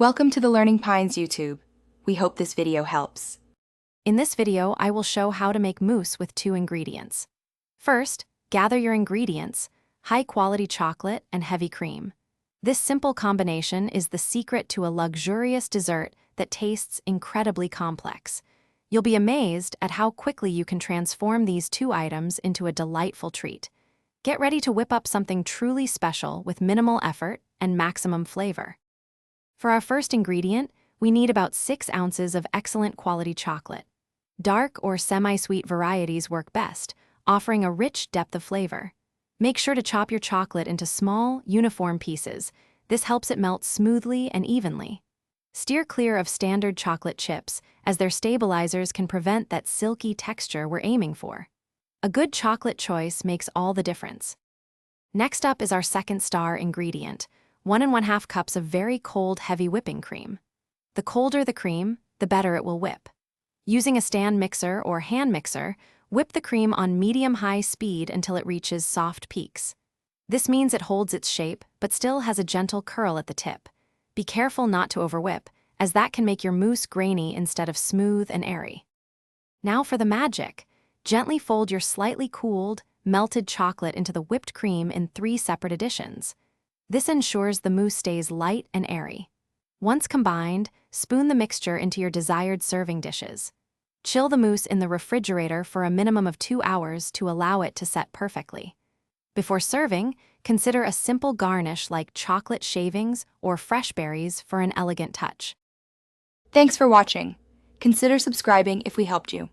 Welcome to the Learning Pines YouTube. We hope this video helps. In this video, I will show how to make mousse with 2 ingredients. First, gather your ingredients: high-quality chocolate and heavy cream. This simple combination is the secret to a luxurious dessert that tastes incredibly complex. You'll be amazed at how quickly you can transform these 2 items into a delightful treat. Get ready to whip up something truly special with minimal effort and maximum flavor. For our first ingredient, we need about 6 ounces of excellent quality chocolate. Dark or semi-sweet varieties work best, offering a rich depth of flavor. Make sure to chop your chocolate into small, uniform pieces. This helps it melt smoothly and evenly. Steer clear of standard chocolate chips, as their stabilizers can prevent that silky texture we're aiming for. A good chocolate choice makes all the difference. Next up is our second star ingredient: 1 1/2 cups of very cold, heavy whipping cream. The colder the cream, the better it will whip. Using a stand mixer or hand mixer, whip the cream on medium-high speed until it reaches soft peaks. This means it holds its shape, but still has a gentle curl at the tip. Be careful not to overwhip, as that can make your mousse grainy instead of smooth and airy. Now for the magic. Gently fold your slightly cooled, melted chocolate into the whipped cream in 3 separate additions. This ensures the mousse stays light and airy. Once combined, spoon the mixture into your desired serving dishes. Chill the mousse in the refrigerator for a minimum of 2 hours to allow it to set perfectly. Before serving, consider a simple garnish like chocolate shavings or fresh berries for an elegant touch. Thanks for watching. Consider subscribing if we helped you.